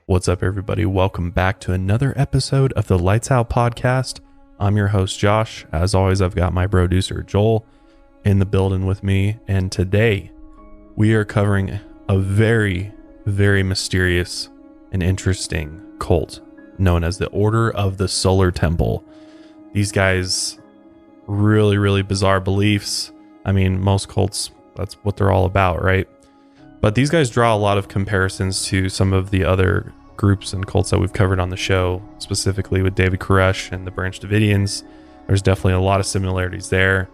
What's up, everybody? Welcome back to another episode of the Lights Out podcast. I'm your host, Josh. As always, I've got my producer, Joel, in the building with me. And today we are covering a very, very mysterious and interesting cult known as the Order of the Solar Temple. These guys, really bizarre beliefs. I mean, most cults, that's what they're all about, right? But these guys draw a lot of comparisons to some of the other groups and cults that we've covered on the show, specifically with David Koresh and the Branch Davidians. There's definitely a lot of similarities there.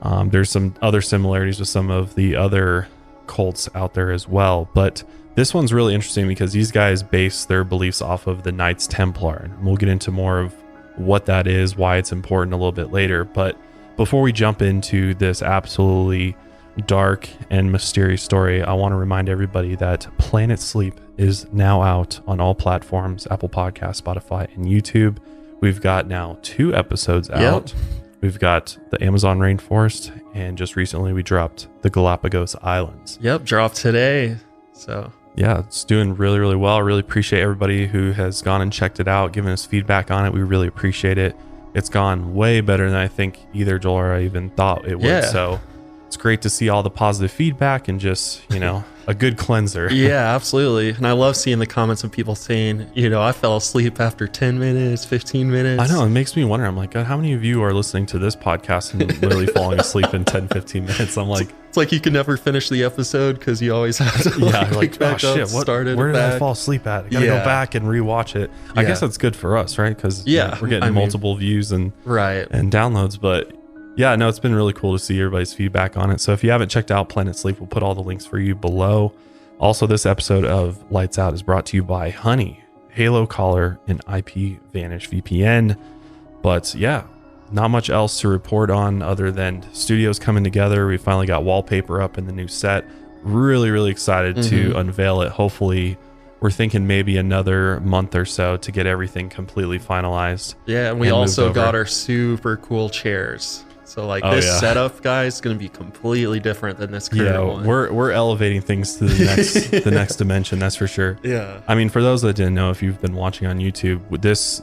There's some other similarities with some of the other cults out there as well. But this one's really interesting because these guys base their beliefs off of the Knights Templar. And we'll get into more of what that is, why it's important a little bit later. But before we jump into this absolutely dark and mysterious story, I want to remind everybody that Planet Sleep is now out on all platforms: Apple Podcasts, Spotify, and YouTube. We've got now 2 episodes out. We've got the Amazon rainforest, and just recently we dropped the Galapagos Islands. Dropped today. So yeah, it's doing really well. I really appreciate everybody who has gone and checked it out, given us feedback on it. We really appreciate it. It's gone way better than I think either Joel or I even thought it would. Yeah. So it's great to see all the positive feedback and just, a good cleanser. yeah, absolutely. And I love seeing the comments of people saying, I fell asleep after 10 minutes, 15 minutes. I know. It makes me wonder. I'm like, God, how many of you are listening to this podcast and literally falling asleep in 10, 15 minutes? I'm like, it's like you can never finish the episode because you always have to like back oh up, shit, start it where did back. I fall asleep at? I gotta go back and rewatch it. I guess that's good for us, right? Because we're getting multiple views and downloads. But yeah, no, it's been really cool to see everybody's feedback on it. So if you haven't checked out Planet Sleep, we'll put all the links for you below. Also, this episode of Lights Out is brought to you by Honey, Halo Collar, and IP Vanish VPN. But yeah, not much else to report on other than studios coming together. We finally got wallpaper up in the new set. Really excited to unveil it. Hopefully, we're thinking maybe another month or so to get everything completely finalized. Yeah, and we also got our super cool chairs. So this setup, guys, is going to be completely different than this current one. We're elevating things to the next dimension, that's for sure. Yeah. I mean, for those that didn't know, if you've been watching on YouTube,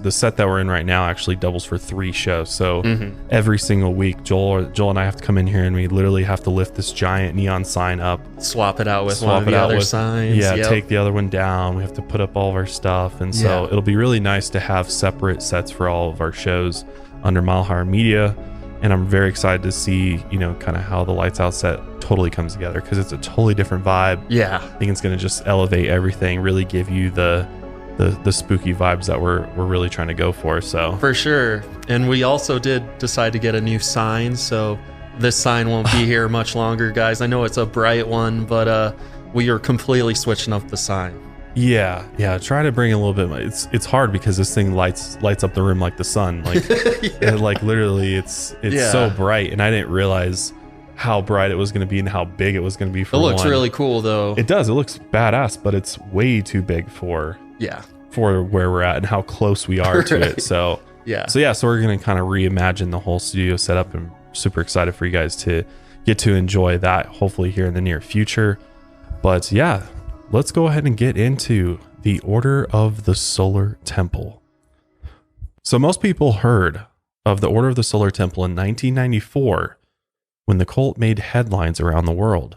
the set that we're in right now actually doubles for 3 shows. So every single week, Joel and I have to come in here and we literally have to lift this giant neon sign up, swap it out with one of the other signs. Yeah, take the other one down. We have to put up all of our stuff, and so it'll be really nice to have separate sets for all of our shows under Mile Higher Media. And I'm very excited to see, kind of how the Lights Out set totally comes together, because it's a totally different vibe. Yeah. I think it's going to just elevate everything, really give you the spooky vibes that we're really trying to go for. So for sure. And we also did decide to get a new sign. So this sign won't be here much longer, guys. I know it's a bright one, but we are completely switching up the sign. Yeah. Try to bring a little bit. It's hard because this thing lights up the room like the sun. Like, literally, it's so bright, and I didn't realize how bright it was going to be and how big it was going to be. For it looks really cool, though. It does. It looks badass, but it's way too big for where we're at and how close we are to it. So So we're going to kind of reimagine the whole studio setup, and super excited for you guys to get to enjoy that. Hopefully here in the near future. But yeah. Let's go ahead and get into the Order of the Solar Temple. So most people heard of the Order of the Solar Temple in 1994 when the cult made headlines around the world.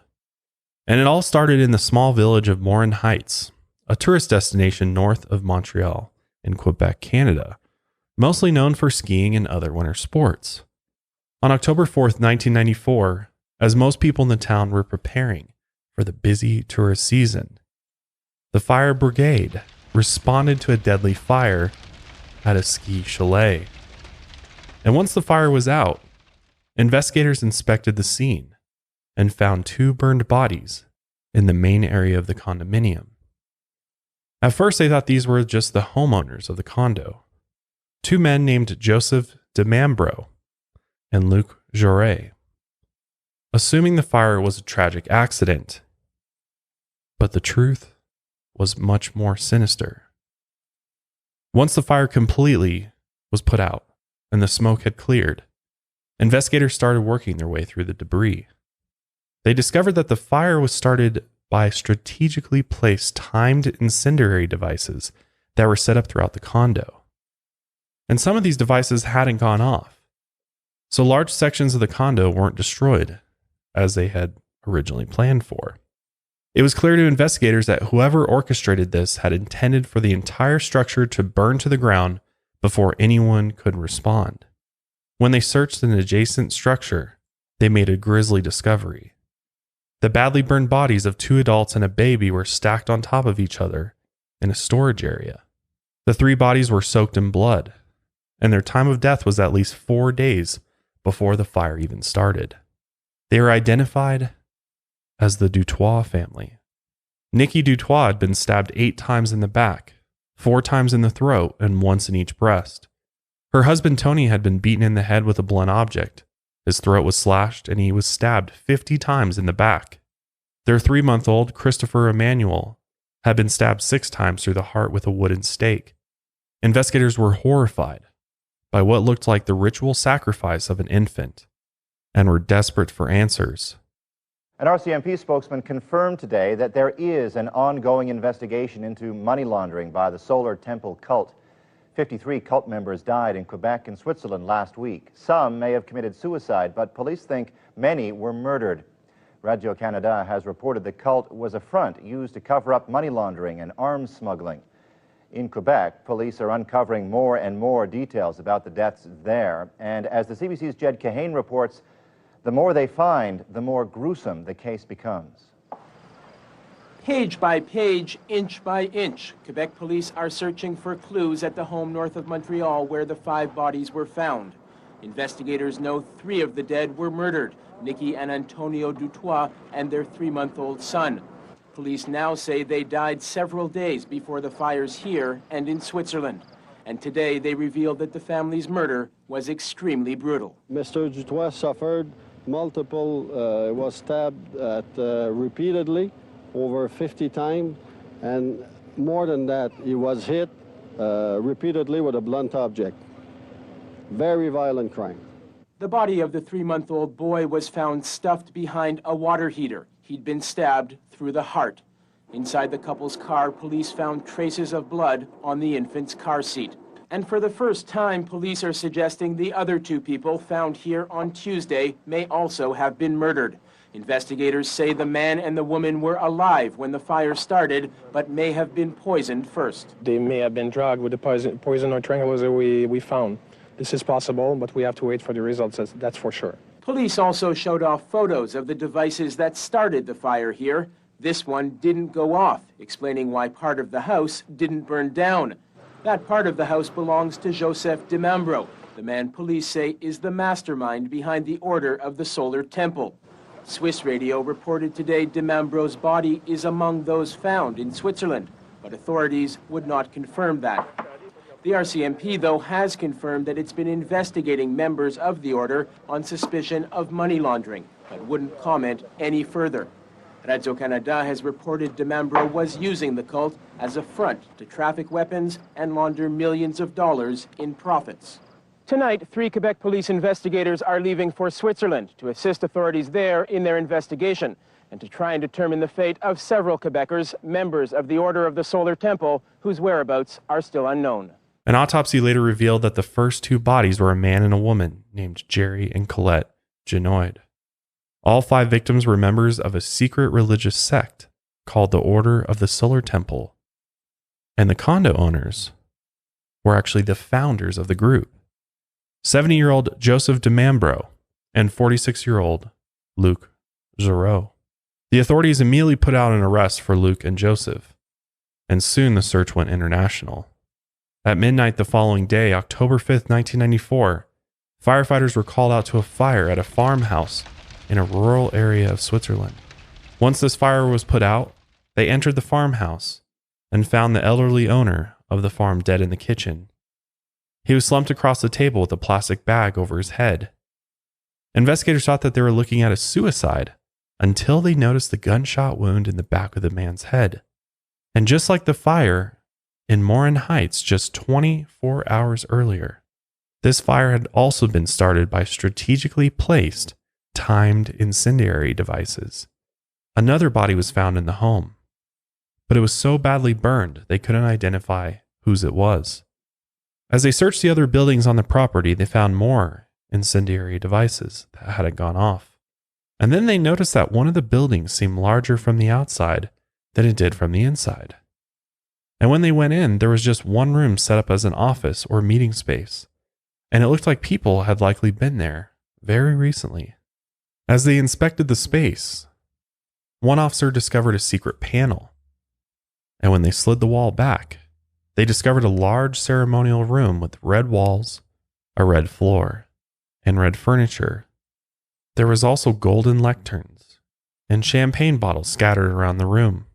And it all started in the small village of Morin Heights, a tourist destination north of Montreal in Quebec, Canada, mostly known for skiing and other winter sports. On October 4th, 1994, as most people in the town were preparing for the busy tourist season, the fire brigade responded to a deadly fire at a ski chalet. And once the fire was out, investigators inspected the scene and found 2 burned bodies in the main area of the condominium. At first, they thought these were just the homeowners of the condo, 2 men named Joseph DeMambro and Luc Jouret, assuming the fire was a tragic accident. But the truth was much more sinister. Once the fire completely was put out and the smoke had cleared, investigators started working their way through the debris. They discovered that the fire was started by strategically placed timed incendiary devices that were set up throughout the condo. And some of these devices hadn't gone off, so large sections of the condo weren't destroyed as they had originally planned for. It was clear to investigators that whoever orchestrated this had intended for the entire structure to burn to the ground before anyone could respond. When they searched an adjacent structure, they made a grisly discovery. The badly burned bodies of 2 adults and a baby were stacked on top of each other in a storage area. The 3 bodies were soaked in blood, and their time of death was at least 4 days before the fire even started. They were identified as the Dutoit family. Nikki Dutoit had been stabbed 8 times in the back, 4 times in the throat, and once in each breast. Her husband Tony had been beaten in the head with a blunt object. His throat was slashed, and he was stabbed 50 times in the back. Their 3-month-old, Christopher Emmanuel, had been stabbed 6 times through the heart with a wooden stake. Investigators were horrified by what looked like the ritual sacrifice of an infant, and were desperate for answers. An RCMP spokesman confirmed today that there is an ongoing investigation into money laundering by the Solar Temple cult. 53 cult members died in Quebec and Switzerland last week. Some may have committed suicide, but police think many were murdered. Radio-Canada has reported the cult was a front used to cover up money laundering and arms smuggling. In Quebec, police are uncovering more and more details about the deaths there. And as the CBC's Jed Kahane reports, the more they find, the more gruesome the case becomes. Page by page, inch by inch, Quebec police are searching for clues at the home north of Montreal where the 5 bodies were found. Investigators know 3 of the dead were murdered, Nikki and Antonio Dutoit and their 3-month-old son. Police now say they died several days before the fires here and in Switzerland. And today they revealed that the family's murder was extremely brutal. Mr. Dutoit suffered multiple, was stabbed repeatedly, over 50 times, and more than that, he was hit repeatedly with a blunt object. Very violent crime. The body of the 3-month-old boy was found stuffed behind a water heater. He'd been stabbed through the heart. Inside the couple's car, police found traces of blood on the infant's car seat. And for the first time, police are suggesting the other 2 people found here on Tuesday may also have been murdered. Investigators say the man and the woman were alive when the fire started, but may have been poisoned first. They may have been drugged with the poison or tranquilizer we found. This is possible, but we have to wait for the results, that's for sure. Police also showed off photos of the devices that started the fire here. This one didn't go off, explaining why part of the house didn't burn down. That part of the house belongs to Joseph Demambro, the man police say is the mastermind behind the Order of the Solar Temple. Swiss radio reported today Demambro's body is among those found in Switzerland, but authorities would not confirm that. The RCMP, though, has confirmed that it's been investigating members of the order on suspicion of money laundering, but wouldn't comment any further. Radio-Canada has reported Demambro was using the cult as a front to traffic weapons and launder millions of dollars in profits. Tonight, 3 Quebec police investigators are leaving for Switzerland to assist authorities there in their investigation and to try and determine the fate of several Quebecers, members of the Order of the Solar Temple, whose whereabouts are still unknown. An autopsy later revealed that the first 2 bodies were a man and a woman named Jerry and Colette Genoid. All 5 victims were members of a secret religious sect called the Order of the Solar Temple, and the condo owners were actually the founders of the group, 70-year-old Joseph Demambro and 46-year-old Luc Giroux. The authorities immediately put out an arrest for Luc and Joseph, and soon the search went international. At midnight the following day, October 5th, 1994, firefighters were called out to a fire at a farmhouse in a rural area of Switzerland. Once this fire was put out, they entered the farmhouse and found the elderly owner of the farm dead in the kitchen. He was slumped across the table with a plastic bag over his head. Investigators thought that they were looking at a suicide until they noticed the gunshot wound in the back of the man's head. And just like the fire in Morin Heights just 24 hours earlier, this fire had also been started by strategically placed timed incendiary devices. Another body was found in the home, but it was so badly burned they couldn't identify whose it was. As they searched the other buildings on the property, they found more incendiary devices that hadn't gone off. And then they noticed that one of the buildings seemed larger from the outside than it did from the inside. And when they went in, there was just one room set up as an office or meeting space, and it looked like people had likely been there very recently. As they inspected the space, one officer discovered a secret panel, and when they slid the wall back, they discovered a large ceremonial room with red walls, a red floor, and red furniture. There was also golden lecterns and champagne bottles scattered around the room.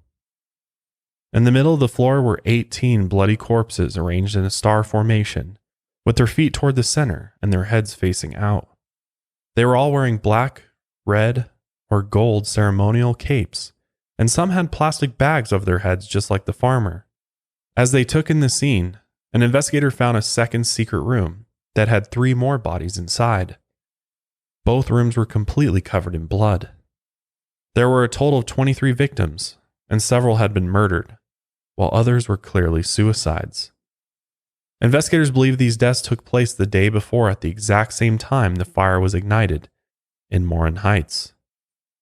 In the middle of the floor were 18 bloody corpses arranged in a star formation, with their feet toward the center and their heads facing out. They were all wearing black, red, or gold ceremonial capes, and some had plastic bags over their heads just like the farmer. As they took in the scene, an investigator found a second secret room that had 3 more bodies inside. Both rooms were completely covered in blood. There were a total of 23 victims, and several had been murdered, while others were clearly suicides. Investigators believe these deaths took place the day before at the exact same time the fire was ignited in Morin Heights.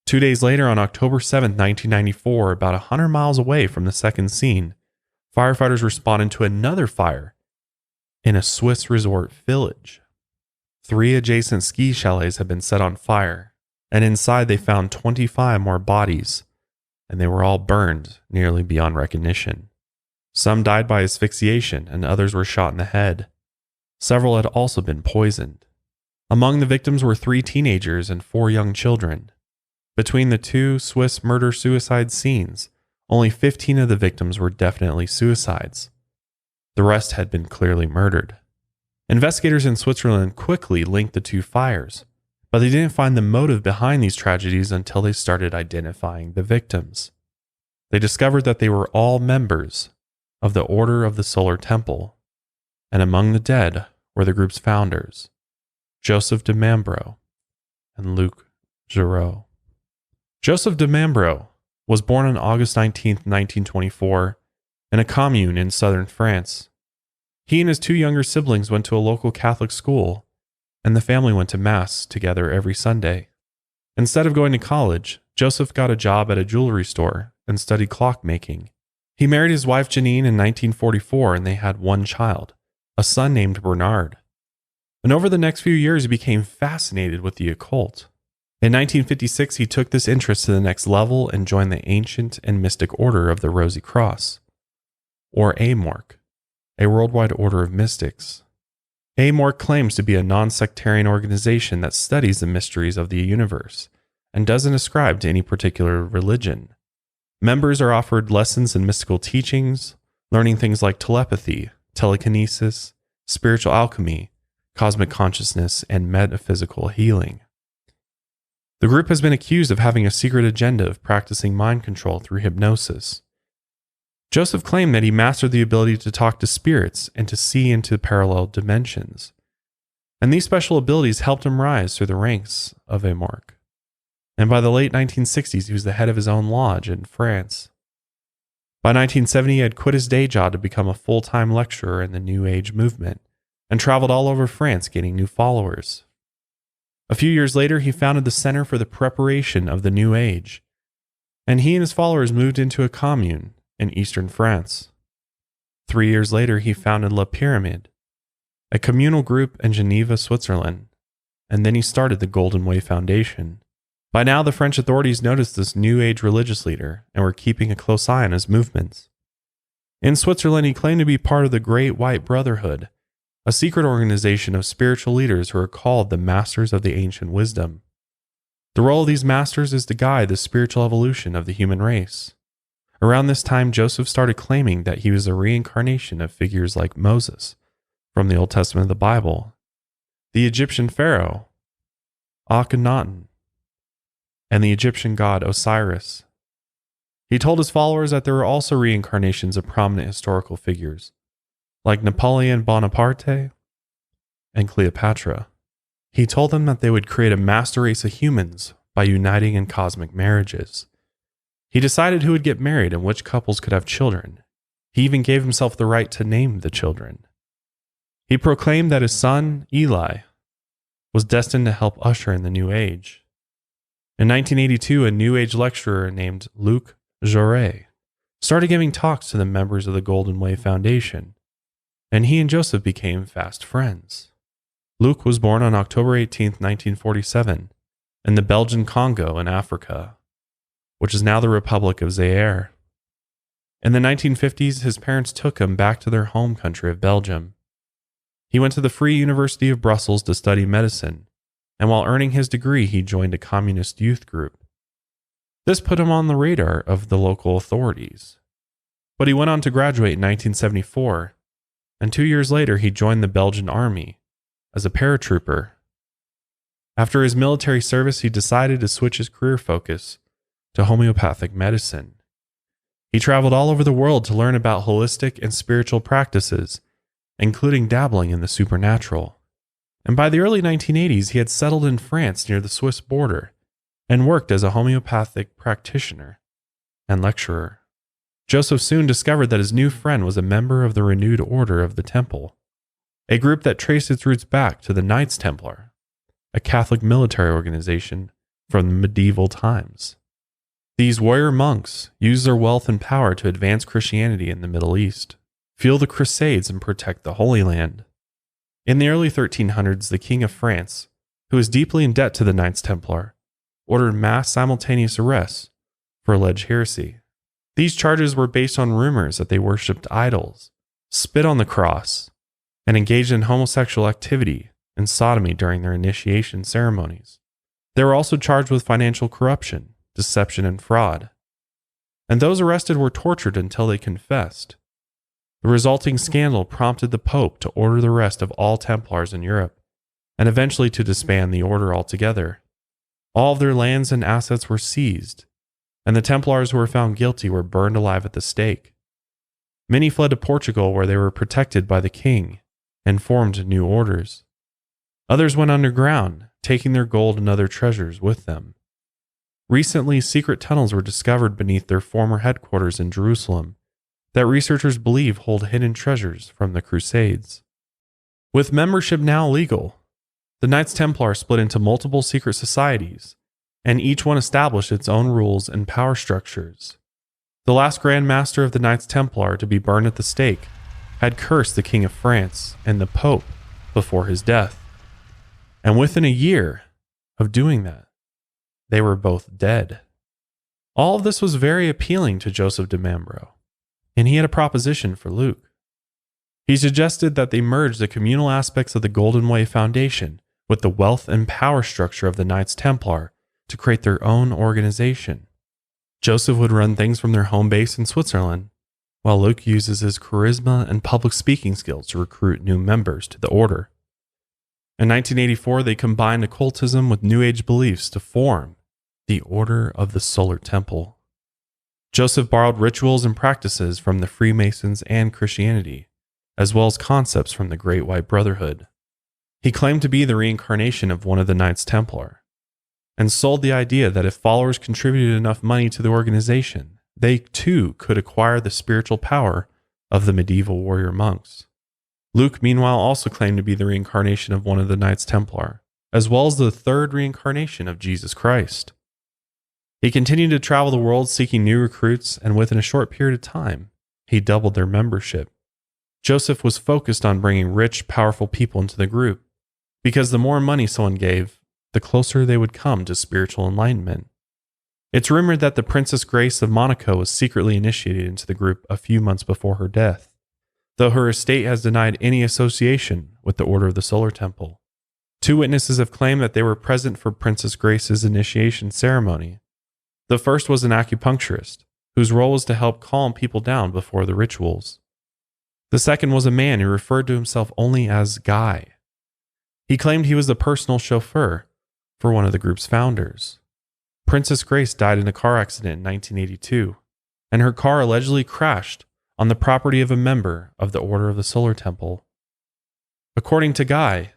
2 days later, on October 7, 1994, about 100 miles away from the second scene, firefighters responded to another fire in a Swiss resort village. 3 adjacent ski chalets had been set on fire, and inside they found 25 more bodies, and they were all burned nearly beyond recognition. Some died by asphyxiation, and others were shot in the head. Several had also been poisoned. Among the victims were 3 teenagers and 4 young children. Between the 2 Swiss murder-suicide scenes, only 15 of the victims were definitely suicides. The rest had been clearly murdered. Investigators in Switzerland quickly linked the 2 fires, but they didn't find the motive behind these tragedies until they started identifying the victims. They discovered that they were all members of the Order of the Solar Temple, and among the dead were the group's founders, Joseph de Mambro and Luc Giraud. Joseph de Mambro was born on August 19, 1924, in a commune in southern France. He and his 2 younger siblings went to a local Catholic school, and the family went to Mass together every Sunday. Instead of going to college, Joseph got a job at a jewelry store and studied clockmaking. He married his wife Janine in 1944, and they had 1 child, a son named Bernard. And over the next few years, he became fascinated with the occult. In 1956, he took this interest to the next level and joined the ancient and mystic Order of the Rosy Cross, or AMORC, a worldwide order of mystics. AMORC claims to be a non-sectarian organization that studies the mysteries of the universe and doesn't ascribe to any particular religion. Members are offered lessons in mystical teachings, learning things like telepathy, telekinesis, spiritual alchemy, cosmic consciousness, and metaphysical healing. The group has been accused of having a secret agenda of practicing mind control through hypnosis. Joseph claimed that he mastered the ability to talk to spirits and to see into parallel dimensions, and these special abilities helped him rise through the ranks of AMORC. And by the late 1960s, he was the head of his own lodge in France. By 1970, he had quit his day job to become a full-time lecturer in the New Age movement and traveled all over France gaining new followers. A few years later, he founded the Center for the Preparation of the New Age, and he and his followers moved into a commune in eastern France. 3 years later, he founded La Pyramide, a communal group in Geneva, Switzerland, and then he started the Golden Way Foundation. By now, the French authorities noticed this New Age religious leader and were keeping a close eye on his movements. In Switzerland, he claimed to be part of the Great White Brotherhood, a secret organization of spiritual leaders who are called the Masters of the Ancient Wisdom. The role of these masters is to guide the spiritual evolution of the human race. Around this time, Joseph started claiming that he was a reincarnation of figures like Moses from the Old Testament of the Bible, the Egyptian pharaoh, Akhenaten, and the Egyptian god Osiris. He told his followers that there were also reincarnations of prominent historical figures, like Napoleon Bonaparte and Cleopatra. He told them that they would create a master race of humans by uniting in cosmic marriages, He decided who would get married and which couples could have children. He even gave himself the right to name the children. He proclaimed that his son, Eli, was destined to help usher in the New Age. In 1982, a New Age lecturer named Luc Jouret started giving talks to the members of the Golden Way Foundation, and he and Joseph became fast friends. Luc was born on October 18, 1947, in the Belgian Congo in Africa, which is now the Republic of Zaire. In the 1950s, his parents took him back to their home country of Belgium. He went to the Free University of Brussels to study medicine, and while earning his degree, he joined a communist youth group. This put him on the radar of the local authorities. But he went on to graduate in 1974, and 2 years later, he joined the Belgian army as a paratrooper. After his military service, he decided to switch his career focus to homeopathic medicine. He traveled all over the world to learn about holistic and spiritual practices, including dabbling in the supernatural. And by the early 1980s, he had settled in France near the Swiss border and worked as a homeopathic practitioner and lecturer. Joseph soon discovered that his new friend was a member of the renewed Order of the Temple, a group that traced its roots back to the Knights Templar, a Catholic military organization from the medieval times. These warrior monks used their wealth and power to advance Christianity in the Middle East, fuel the Crusades, and protect the Holy Land. In the early 1300s, the King of France, who was deeply in debt to the Knights Templar, ordered mass simultaneous arrests for alleged heresy. These charges were based on rumors that they worshipped idols, spit on the cross, and engaged in homosexual activity and sodomy during their initiation ceremonies. They were also charged with financial corruption, deception, and fraud. And those arrested were tortured until they confessed. The resulting scandal prompted the Pope to order the arrest of all Templars in Europe, and eventually to disband the order altogether. All of their lands and assets were seized, and the Templars who were found guilty were burned alive at the stake. Many fled to Portugal, where they were protected by the king and formed new orders. Others went underground, taking their gold and other treasures with them. Recently, secret tunnels were discovered beneath their former headquarters in Jerusalem that researchers believe hold hidden treasures from the Crusades. With membership now legal, the Knights Templar split into multiple secret societies, and each one established its own rules and power structures. The last Grand Master of the Knights Templar to be burned at the stake had cursed the King of France and the Pope before his death. And within a year of doing that, they were both dead. All of this was very appealing to Joseph de Mambro, and he had a proposition for Luc. He suggested that they merge the communal aspects of the Golden Way Foundation with the wealth and power structure of the Knights Templar to create their own organization. Joseph would run things from their home base in Switzerland, while Luc uses his charisma and public speaking skills to recruit new members to the order. In 1984, they combined occultism with New Age beliefs to form the Order of the Solar Temple. Joseph borrowed rituals and practices from the Freemasons and Christianity, as well as concepts from the Great White Brotherhood. He claimed to be the reincarnation of one of the Knights Templar, and sold the idea that if followers contributed enough money to the organization, they too could acquire the spiritual power of the medieval warrior monks. Luc, meanwhile, also claimed to be the reincarnation of one of the Knights Templar, as well as the third reincarnation of Jesus Christ. He continued to travel the world seeking new recruits, and within a short period of time, he doubled their membership. Joseph was focused on bringing rich, powerful people into the group, because the more money someone gave, the closer they would come to spiritual enlightenment. It's rumored that the Princess Grace of Monaco was secretly initiated into the group a few months before her death, though her estate has denied any association with the Order of the Solar Temple. 2 witnesses have claimed that they were present for Princess Grace's initiation ceremony. The first was an acupuncturist, whose role was to help calm people down before the rituals. The second was a man who referred to himself only as Guy. He claimed he was the personal chauffeur for one of the group's founders. Princess Grace died in a car accident in 1982, and her car allegedly crashed on the property of a member of the Order of the Solar Temple. According to Guy,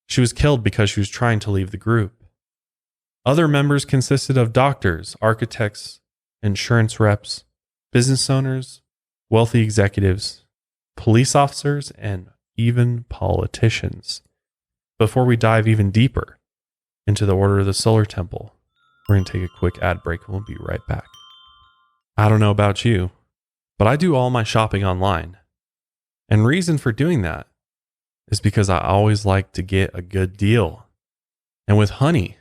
she was killed because she was trying to leave the group. Other members consisted of doctors, architects, insurance reps, business owners, wealthy executives, police officers, and even politicians. Before we dive even deeper into the Order of the Solar Temple, we're going to take a quick ad break and we'll be right back. I don't know about you, but I do all my shopping online. And reason for doing that is because I always like to get a good deal. And with Honey,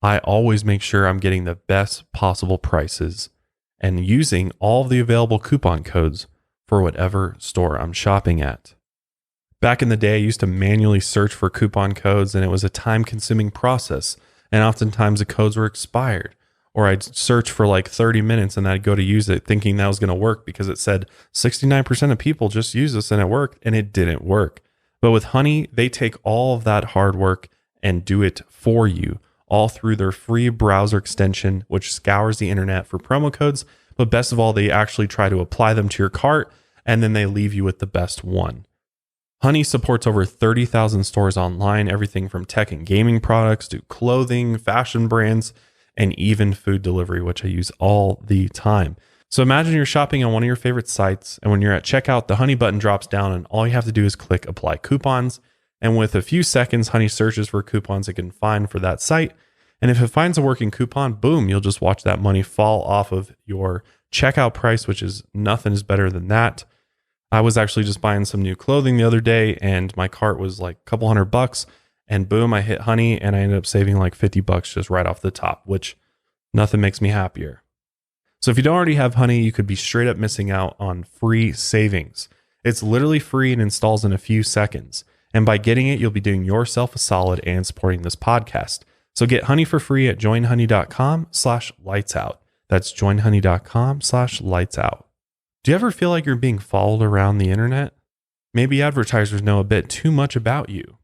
I always make sure I'm getting the best possible prices and using all of the available coupon codes for whatever store I'm shopping at. Back in the day, I used to manually search for coupon codes, and it was a time-consuming process. And oftentimes the codes were expired, or I'd search for like 30 minutes and I'd go to use it thinking that was going to work because it said 69% of people just use this and it worked, and it didn't work. But with Honey, they take all of that hard work and do it for you, all through their free browser extension, which scours the internet for promo codes. But best of all, they actually try to apply them to your cart, and then they leave you with the best one. Honey supports over 30,000 stores online, everything from tech and gaming products to clothing, fashion brands, and even food delivery, which I use all the time. So imagine you're shopping on one of your favorite sites, and when you're at checkout, the Honey button drops down, and all you have to do is click apply coupons. And with a few seconds, Honey searches for coupons it can find for that site. And if it finds a working coupon, boom, you'll just watch that money fall off of your checkout price, which is nothing is better than that. I was actually just buying some new clothing the other day, and my cart was like a couple $100, and boom, I hit Honey, and I ended up saving like $50 just right off the top, which nothing makes me happier. So if you don't already have Honey, you could be straight up missing out on free savings. It's literally free and installs in a few seconds. And by getting it, you'll be doing yourself a solid and supporting this podcast. So get Honey for free at joinhoney.com/lightsout. That's joinhoney.com/lightsout. Do you ever feel like you're being followed around the internet? Maybe advertisers know a bit too much about you.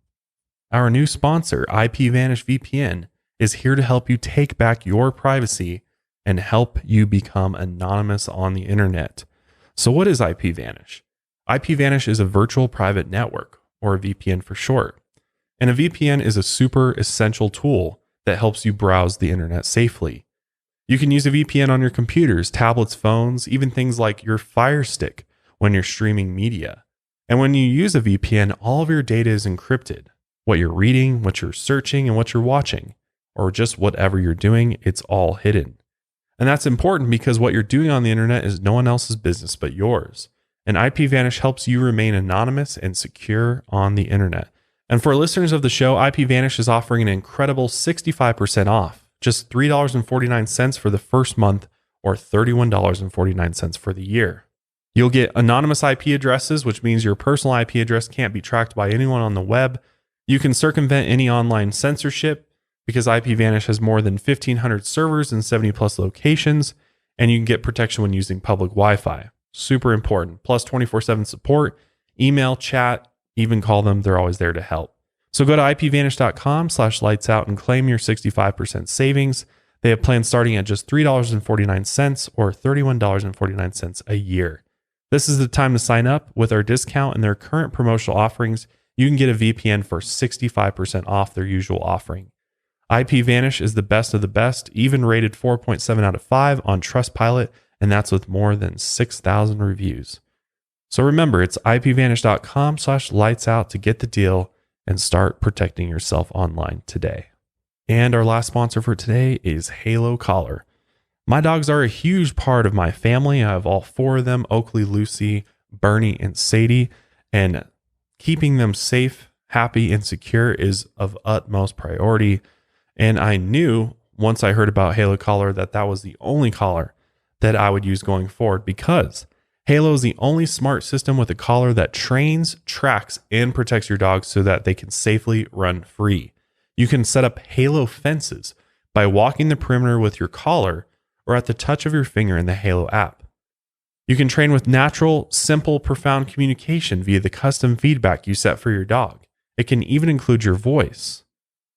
Our new sponsor, IPVanish VPN, is here to help you take back your privacy and help you become anonymous on the internet. So what is IPVanish? IPVanish is a virtual private network, or a VPN for short. And a VPN is a super essential tool that helps you browse the internet safely. You can use a VPN on your computers, tablets, phones, even things like your Fire Stick when you're streaming media. And when you use a VPN, all of your data is encrypted. What you're reading, what you're searching, and what you're watching, or just whatever you're doing, it's all hidden. And that's important because what you're doing on the internet is no one else's business but yours. And IPVanish helps you remain anonymous and secure on the internet. And for listeners of the show, IPVanish is offering an incredible 65% off, just $3.49 for the first month, or $31.49 for the year. You'll get anonymous IP addresses, which means your personal IP address can't be tracked by anyone on the web. You can circumvent any online censorship because IPVanish has more than 1,500 servers in 70 plus locations, and you can get protection when using public Wi-Fi. Super important. Plus 24/7 support, email, chat, even call them. They're always there to help. So go to IPVanish.com/lightsout and claim your 65% savings. They have plans starting at just $3.49 or $31.49 a year. This is the time to sign up. With our discount and their current promotional offerings, you can get a VPN for 65% off their usual offering. IPVanish is the best of the best, even rated 4.7 out of 5 on Trustpilot, and that's with more than 6,000 reviews. So remember, it's IPVanish.com/lightsout to get the deal and start protecting yourself online today. And our last sponsor for today is Halo Collar. My dogs are a huge part of my family. I have all 4 of them, Oakley, Lucy, Bernie, and Sadie, and keeping them safe, happy, and secure is of utmost priority. And I knew once I heard about Halo Collar that that was the only collar that I would use going forward, because Halo is the only smart system with a collar that trains, tracks, and protects your dogs so that they can safely run free. You can set up Halo fences by walking the perimeter with your collar or at the touch of your finger in the Halo app. You can train with natural, simple, profound communication via the custom feedback you set for your dog. It can even include your voice.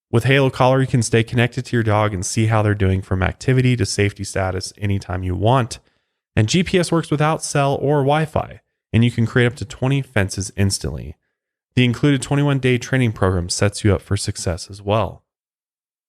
With Halo Collar, you can stay connected to your dog and see how they're doing from activity to safety status anytime you want. And GPS works without cell or Wi-Fi, and you can create up to 20 fences instantly. The included 21-day training program sets you up for success as well.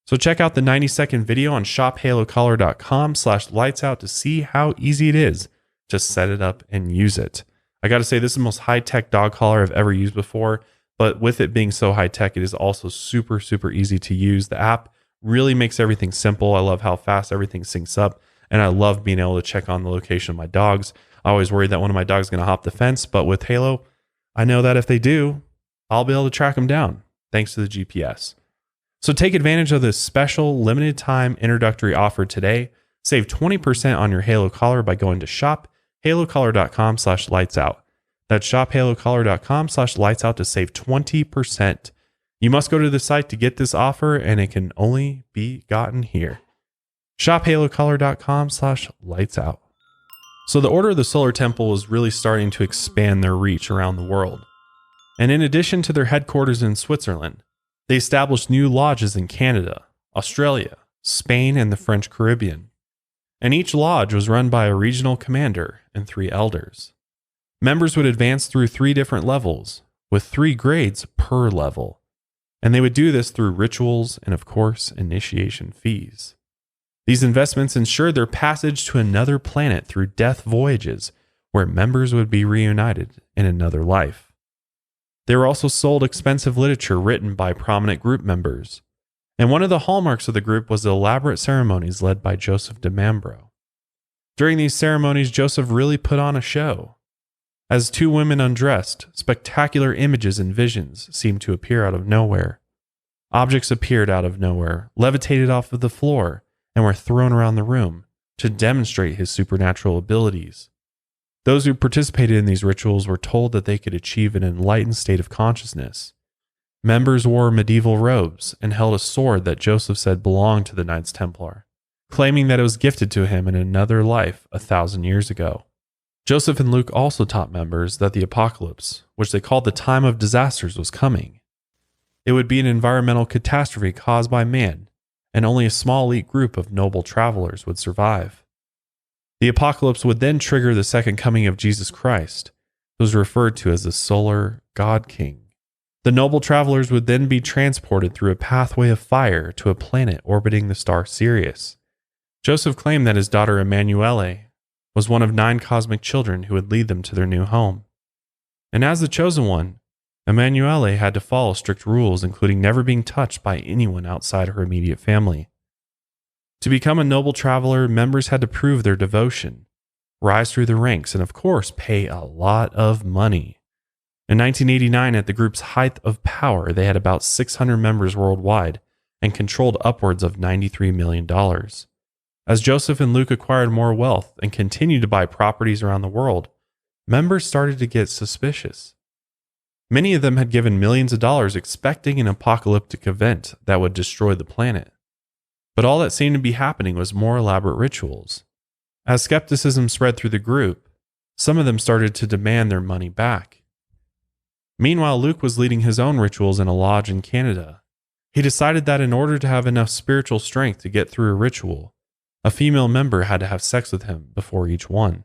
So check out the 90-second video on shophalocollar.com/lightsout to see how easy it is to set it up and use it. I got to say, this is the most high-tech dog collar I've ever used before, but with it being so high-tech, it is also super, super easy to use. The app really makes everything simple. I love how fast everything syncs up, and I love being able to check on the location of my dogs. I always worried that one of my dogs is going to hop the fence, but with Halo, I know that if they do, I'll be able to track them down thanks to the GPS. So take advantage of this special limited time introductory offer today. Save 20% on your Halo collar by going to shophalocollar.com/lightsout. That's shophalocollar.com/lightsout to save 20%. You must go to the site to get this offer, and it can only be gotten here. shophalocollar.com/lightsout. So the Order of the Solar Temple was really starting to expand their reach around the world. And in addition to their headquarters in Switzerland, they established new lodges in Canada, Australia, Spain, and the French Caribbean. And each lodge was run by a regional commander and 3 elders. Members would advance through 3 different levels, with 3 grades per level. And they would do this through rituals and, of course, initiation fees. These investments ensured their passage to another planet through death voyages, where members would be reunited in another life. They were also sold expensive literature written by prominent group members, and one of the hallmarks of the group was the elaborate ceremonies led by Joseph de Mambro. During these ceremonies, Joseph really put on a show. As 2 women undressed, spectacular images and visions seemed to appear out of nowhere. Objects appeared out of nowhere, levitated off of the floor, and were thrown around the room to demonstrate his supernatural abilities. Those who participated in these rituals were told that they could achieve an enlightened state of consciousness. Members wore medieval robes and held a sword that Joseph said belonged to the Knights Templar, claiming that it was gifted to him in another life 1,000 years ago. Joseph and Luke also taught members that the apocalypse, which they called the time of disasters, was coming. It would be an environmental catastrophe caused by man, and only a small elite group of noble travelers would survive. The apocalypse would then trigger the second coming of Jesus Christ, who was referred to as the Solar God King. The noble travelers would then be transported through a pathway of fire to a planet orbiting the star Sirius. Joseph claimed that his daughter Emanuele was one of 9 cosmic children who would lead them to their new home. And as the chosen one, Emanuele had to follow strict rules, including never being touched by anyone outside her immediate family. To become a noble traveler, members had to prove their devotion, rise through the ranks, and of course, pay a lot of money. In 1989, at the group's height of power, they had about 600 members worldwide and controlled upwards of $93 million. As Joseph and Luke acquired more wealth and continued to buy properties around the world, members started to get suspicious. Many of them had given millions of dollars expecting an apocalyptic event that would destroy the planet. But all that seemed to be happening was more elaborate rituals. As skepticism spread through the group, some of them started to demand their money back. Meanwhile, Luke was leading his own rituals in a lodge in Canada. He decided that in order to have enough spiritual strength to get through a ritual, a female member had to have sex with him before each one.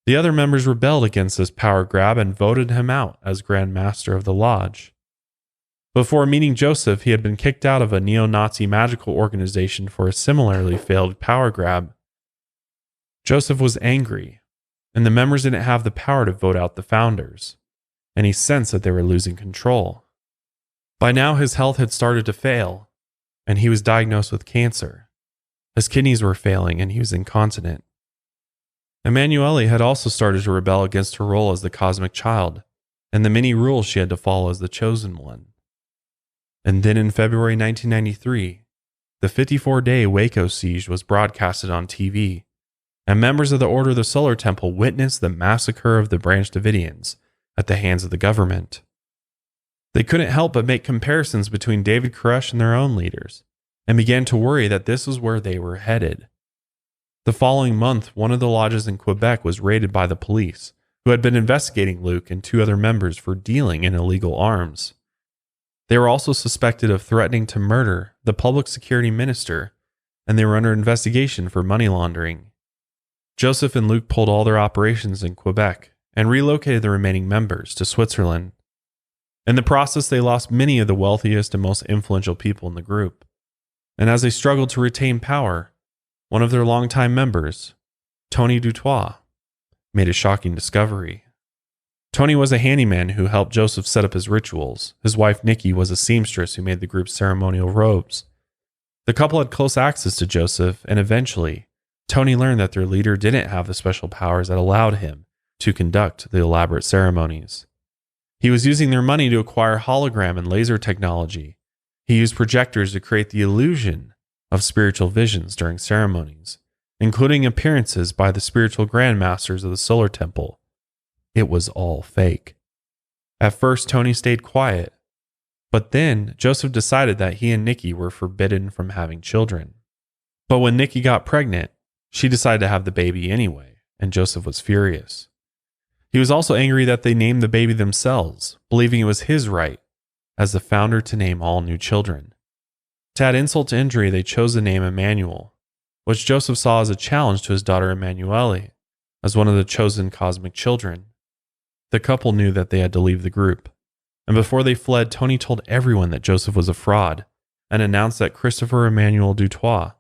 The other members rebelled against this power grab and voted him out as Grand Master of the lodge. Before meeting Joseph, he had been kicked out of a neo-Nazi magical organization for a similarly failed power grab. Joseph was angry, and the members didn't have the power to vote out the founders, and he sensed that they were losing control. By now, his health had started to fail, and he was diagnosed with cancer. His kidneys were failing, and he was incontinent. Emanuele had also started to rebel against her role as the cosmic child, and the many rules she had to follow as the chosen one. And then in February 1993, the 54-day Waco siege was broadcasted on TV, and members of the Order of the Solar Temple witnessed the massacre of the Branch Davidians at the hands of the government. They couldn't help but make comparisons between David Koresh and their own leaders, and began to worry that this was where they were headed. The following month, one of the lodges in Quebec was raided by the police, who had been investigating Luke and 2 other members for dealing in illegal arms. They were also suspected of threatening to murder the public security minister, and they were under investigation for money laundering. Joseph and Luke pulled all their operations in Quebec and relocated the remaining members to Switzerland. In the process, they lost many of the wealthiest and most influential people in the group, And as they struggled to retain power, one of their longtime members, Tony Dutoit, made a shocking discovery. Tony was a handyman who helped Joseph set up his rituals. His wife, Nikki, was a seamstress who made the group's ceremonial robes. The couple had close access to Joseph, and eventually, Tony learned that their leader didn't have the special powers that allowed him to conduct the elaborate ceremonies. He was using their money to acquire hologram and laser technology. He used projectors to create the illusion of spiritual visions during ceremonies, including appearances by the spiritual grandmasters of the Solar Temple. It was all fake. At first, Tony stayed quiet, but then Joseph decided that he and Nikki were forbidden from having children. But when Nikki got pregnant, she decided to have the baby anyway, and Joseph was furious. He was also angry that they named the baby themselves, believing it was his right as the founder to name all new children. To add insult to injury, they chose the name Emmanuel, which Joseph saw as a challenge to his daughter Emanuele, as one of the chosen cosmic children. The couple knew that they had to leave the group, and before they fled, Tony told everyone that Joseph was a fraud and announced that Christopher Emmanuel Dutoit,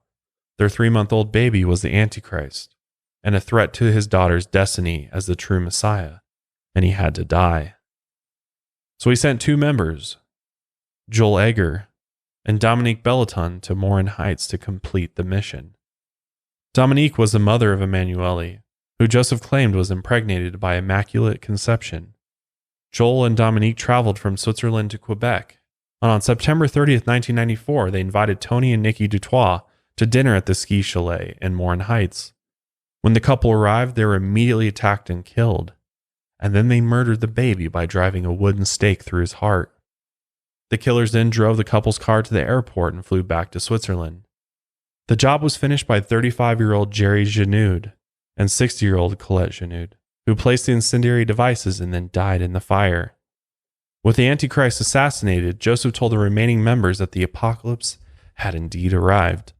their 3-month-old baby, was the Antichrist and a threat to his daughter's destiny as the true Messiah, and he had to die. So he sent 2 members, Joel Egger and Dominique Belleton, to Morin Heights to complete the mission. Dominique was the mother of Emanuele, who Joseph claimed was impregnated by Immaculate Conception. Joel and Dominique traveled from Switzerland to Quebec, and on September 30th, 1994, they invited Tony and Nikki Dutoit to dinner at the ski chalet in Morin Heights. When the couple arrived, they were immediately attacked and killed, and then they murdered the baby by driving a wooden stake through his heart. The killers then drove the couple's car to the airport and flew back to Switzerland. The job was finished by 35-year-old Jerry Genoud and 60-year-old Colette Genoud, who placed the incendiary devices and then died in the fire. With the Antichrist assassinated, Joseph told the remaining members that the apocalypse had indeed arrived.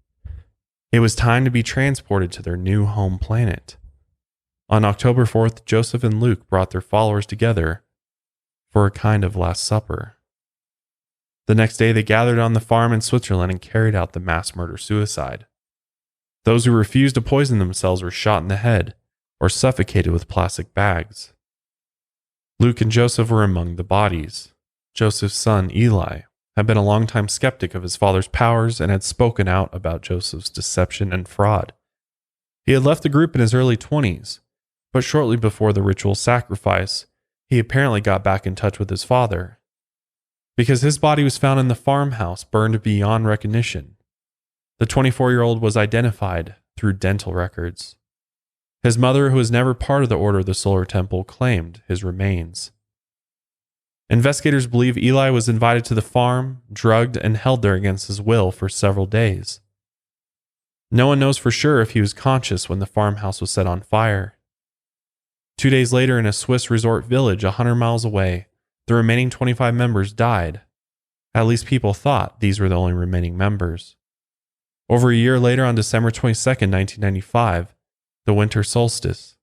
It was time to be transported to their new home planet. On October 4th, Joseph and Luke brought their followers together for a kind of Last Supper. The next day, they gathered on the farm in Switzerland and carried out the mass murder-suicide. Those who refused to poison themselves were shot in the head or suffocated with plastic bags. Luke and Joseph were among the bodies. Joseph's son, Eli, had been a longtime skeptic of his father's powers and had spoken out about Joseph's deception and fraud. He had left the group in his early 20s, but shortly before the ritual sacrifice, he apparently got back in touch with his father, because his body was found in the farmhouse burned beyond recognition. The 24-year-old was identified through dental records. His mother, who was never part of the Order of the Solar Temple, claimed his remains. Investigators believe Eli was invited to the farm, drugged, and held there against his will for several days. No one knows for sure if he was conscious when the farmhouse was set on fire. 2 days later, in a Swiss resort village 100 miles away, the remaining 25 members died. At least people thought these were the only remaining members. Over a year later, on December 22nd, 1995, the winter solstice,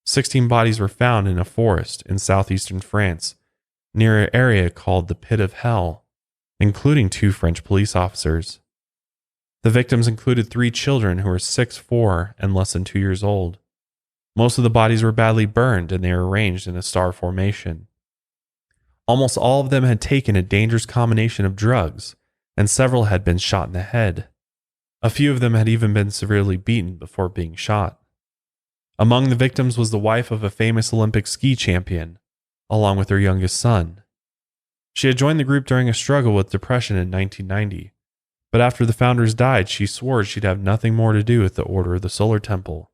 16 bodies were found in a forest in southeastern France, near an area called the Pit of Hell, including 2 French police officers. The victims included 3 children who were 6, 4, and less than 2 years old. Most of the bodies were badly burned and they were arranged in a star formation. Almost all of them had taken a dangerous combination of drugs, and several had been shot in the head. A few of them had even been severely beaten before being shot. Among the victims was the wife of a famous Olympic ski champion, along with her youngest son. She had joined the group during a struggle with depression in 1990, but after the founders died, she swore she'd have nothing more to do with the Order of the Solar Temple.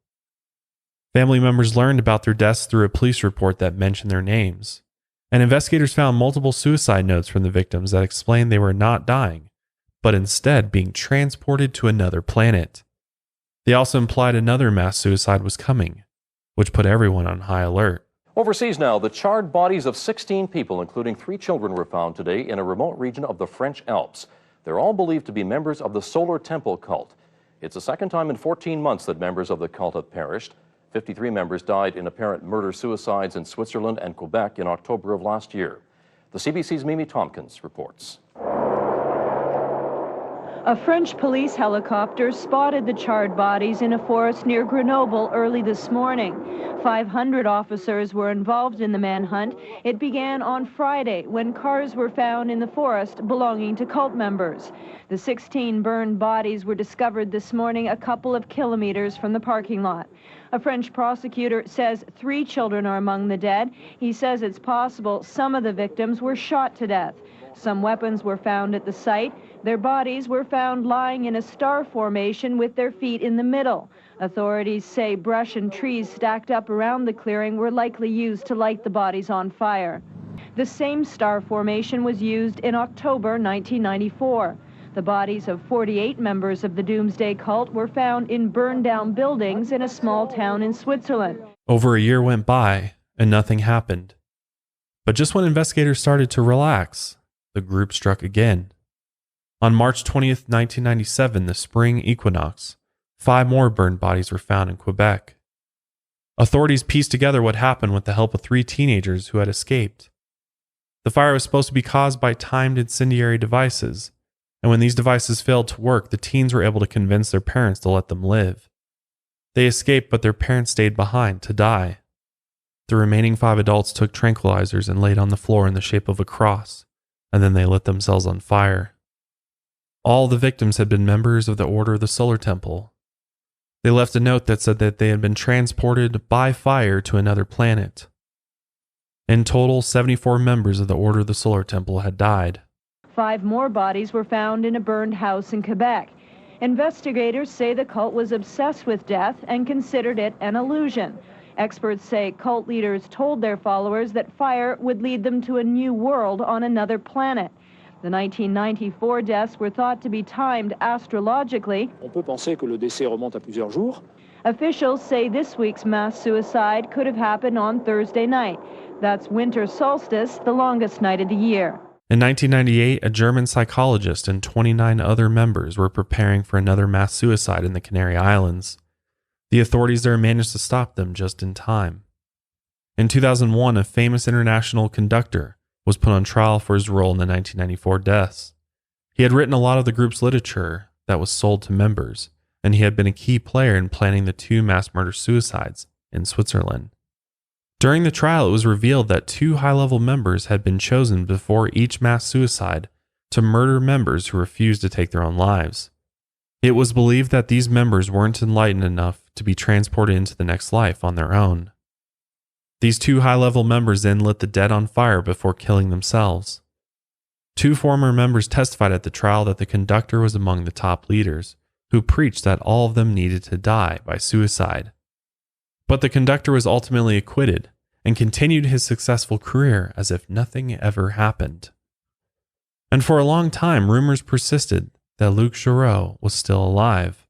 Family members learned about their deaths through a police report that mentioned their names, and investigators found multiple suicide notes from the victims that explained they were not dying, but instead being transported to another planet. They also implied another mass suicide was coming, which put everyone on high alert. Overseas now, the charred bodies of 16 people, including 3 children, were found today in a remote region of the French Alps. They're all believed to be members of the Solar Temple cult. It's the second time in 14 months that members of the cult have perished. 53 members died in apparent murder-suicides in Switzerland and Quebec in October of last year. The CBC's Mimi Tompkins reports. A French police helicopter spotted the charred bodies in a forest near Grenoble early this morning. 500 officers were involved in the manhunt. It began on Friday when cars were found in the forest belonging to cult members. The 16 burned bodies were discovered this morning a couple of kilometers from the parking lot. A French prosecutor says 3 children are among the dead. He says it's possible some of the victims were shot to death. Some weapons were found at the site. Their bodies were found lying in a star formation with their feet in the middle. Authorities say brush and trees stacked up around the clearing were likely used to light the bodies on fire. The same star formation was used in October 1994. The bodies of 48 members of the Doomsday Cult were found in burned-down buildings in a small town in Switzerland. Over a year went by, and nothing happened. But just when investigators started to relax, the group struck again. On March 20th, 1997, the spring equinox, 5 more burned bodies were found in Quebec. Authorities pieced together what happened with the help of 3 teenagers who had escaped. The fire was supposed to be caused by timed incendiary devices, and when these devices failed to work, the teens were able to convince their parents to let them live. They escaped, but their parents stayed behind to die. The remaining 5 adults took tranquilizers and laid on the floor in the shape of a cross, and then they lit themselves on fire. All the victims had been members of the Order of the Solar Temple. They left a note that said that they had been transported by fire to another planet. In total, 74 members of the Order of the Solar Temple had died. 5 more bodies were found in a burned house in Quebec. Investigators say the cult was obsessed with death and considered it an illusion. Experts say cult leaders told their followers that fire would lead them to a new world on another planet. The 1994 deaths were thought to be timed astrologically. On peut penser que le décès remonte à plusieurs jours. Officials say this week's mass suicide could have happened on Thursday night. That's winter solstice, the longest night of the year. In 1998, a German psychologist and 29 other members were preparing for another mass suicide in the Canary Islands. The authorities there managed to stop them just in time. In 2001, a famous international conductor was put on trial for his role in the 1994 deaths. He had written a lot of the group's literature that was sold to members, and he had been a key player in planning the 2 mass murder suicides in Switzerland. During the trial, it was revealed that 2 high-level members had been chosen before each mass suicide to murder members who refused to take their own lives. It was believed that these members weren't enlightened enough to be transported into the next life on their own. These 2 high-level members then lit the dead on fire before killing themselves. 2 former members testified at the trial that the conductor was among the top leaders, who preached that all of them needed to die by suicide. But the conductor was ultimately acquitted and continued his successful career as if nothing ever happened. And for a long time, rumors persisted that Luc Giroux was still alive.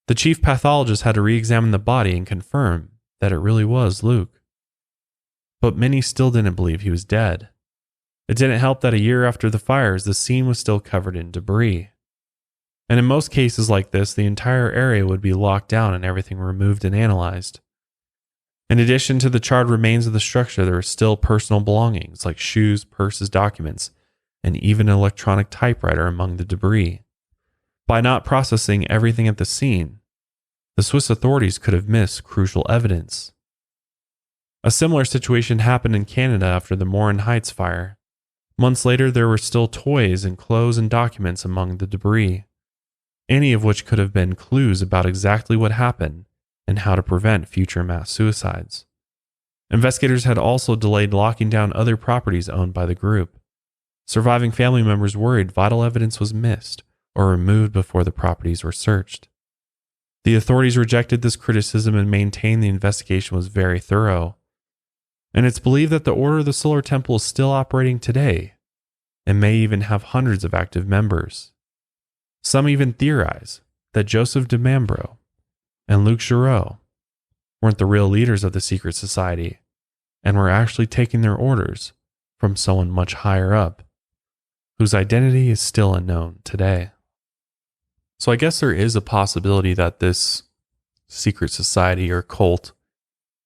The chief pathologist had to re-examine the body and confirm that it really was Luc. But many still didn't believe he was dead. It didn't help that a year after the fires, the scene was still covered in debris. And in most cases like this, the entire area would be locked down and everything removed and analyzed. In addition to the charred remains of the structure, there were still personal belongings like shoes, purses, documents, and even an electronic typewriter among the debris. By not processing everything at the scene, the Swiss authorities could have missed crucial evidence. A similar situation happened in Canada after the Morin Heights fire. Months later, there were still toys and clothes and documents among the debris, any of which could have been clues about exactly what happened and how to prevent future mass suicides. Investigators had also delayed locking down other properties owned by the group. Surviving family members worried vital evidence was missed or removed before the properties were searched. The authorities rejected this criticism and maintained the investigation was very thorough. And it's believed that the Order of the Solar Temple is still operating today and may even have hundreds of active members. Some even theorize that Joseph de Mambro and Luc Giroux weren't the real leaders of the secret society and were actually taking their orders from someone much higher up, whose identity is still unknown today. So I guess there is a possibility that this secret society or cult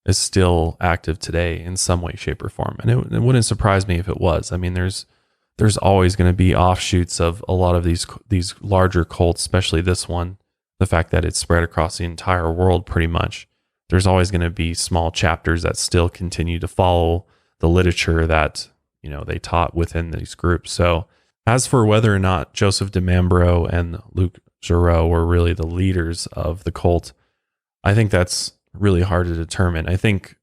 is still active today in some way, shape, or form. And it wouldn't surprise me if it was. I mean, there's there's always going to be offshoots of a lot of these larger cults, especially this one. The fact that it's spread across the entire world pretty much. There's always going to be small chapters that still continue to follow the literature that, you know, they taught within these groups. So as for whether or not Joseph DeMambro and Luc Giraud were really the leaders of the cult, I think that's really hard to determine. I think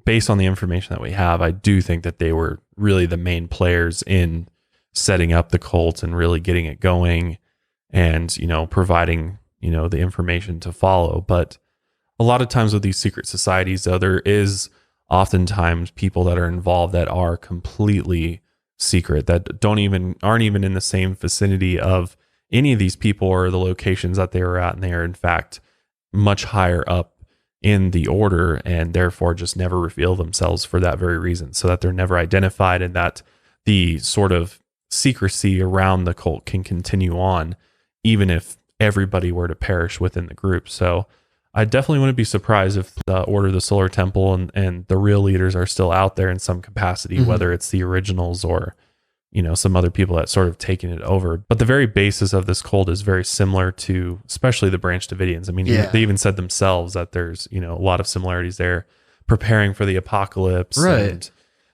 based on the information that we have, I do think that they were really the main players in setting up the cult and really getting it going and, you know, providing, you know, the information to follow. But a lot of times with these secret societies, though, there is oftentimes people that are involved that are completely secret, that aren't even in the same vicinity of any of these people or the locations that they were at, and they are in fact much higher up in the order and therefore just never reveal themselves for that very reason, so that they're never identified and that the sort of secrecy around the cult can continue on even if everybody were to perish within the group. So I definitely wouldn't be surprised if the Order of the Solar Temple and the real leaders are still out there in some capacity, whether it's the originals or, you know, some other people that sort of taken it over. But the very basis of this cult is very similar to, especially the Branch Davidians. I mean, they even said themselves that there's, you know, a lot of similarities there, preparing for the apocalypse. Right. And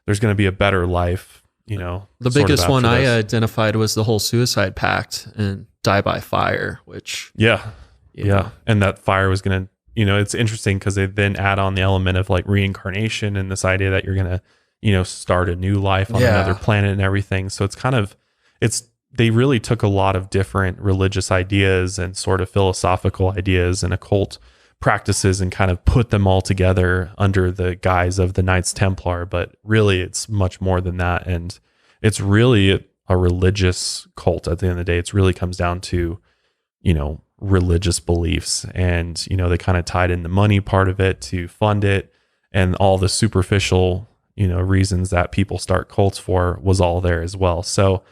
there's going to be a better life, you know. The biggest one I identified was the whole suicide pact and die by fire, which... Yeah. And that fire was going to, you know, it's interesting because they then add on the element of like reincarnation and this idea that you're going to, you know, start a new life on another planet and everything. So it's kind of, they really took a lot of different religious ideas and sort of philosophical ideas and occult practices and kind of put them all together under the guise of the Knights Templar. But really it's much more than that. And it's really a religious cult at the end of the day. It really comes down to, you know, religious beliefs, and, you know, they kind of tied in the money part of it to fund it, and all the superficial, you know, reasons that people start cults for was all there as well. So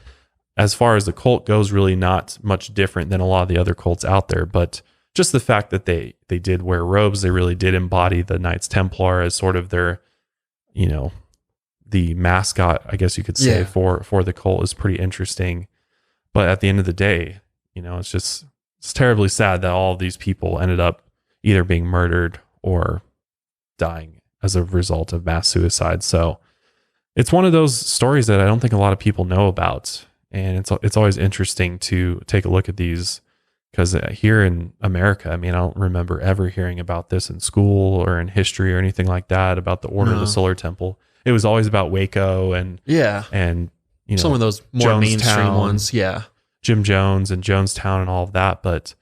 as far as the cult goes, really not much different than a lot of the other cults out there, but just the fact that they did wear robes, they really did embody the Knights Templar as sort of their, you know, the mascot, I guess you could say, for the cult is pretty interesting. But at the end of the day, you know, it's terribly sad that all of these people ended up either being murdered or dying as a result of mass suicide. So it's one of those stories that I don't think a lot of people know about. And it's always interesting to take a look at these, because here in America, I mean, I don't remember ever hearing about this in school or in history or anything like that about the Order of the Solar Temple. It was always about Waco and you know, some of those more mainstream ones. Yeah. Jim Jones and Jonestown and all of that, but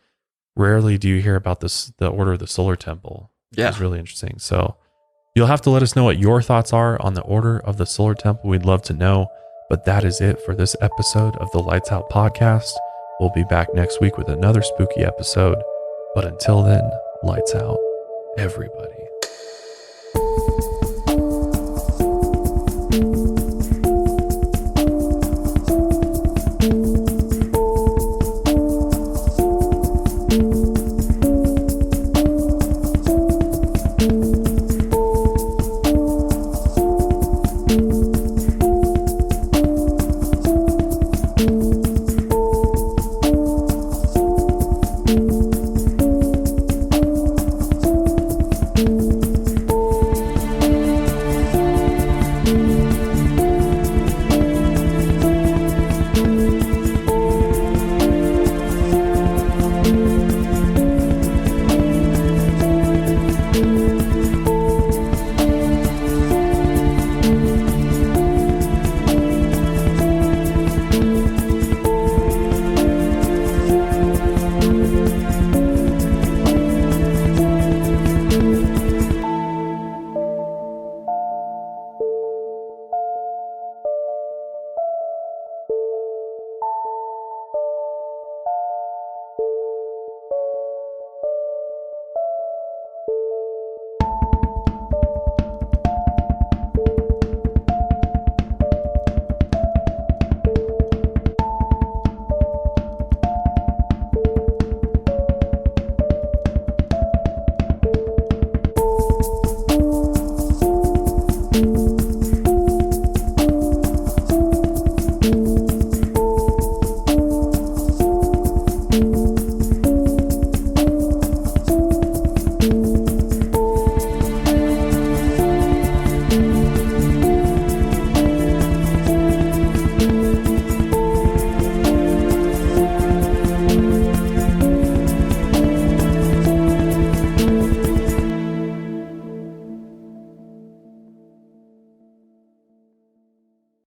rarely do you hear about the Order of the Solar Temple. Yeah. It's really interesting. So you'll have to let us know what your thoughts are on the Order of the Solar Temple. We'd love to know. But that is it for this episode of the Lights Out Podcast. We'll be back next week with another spooky episode. But until then, lights out, everybody.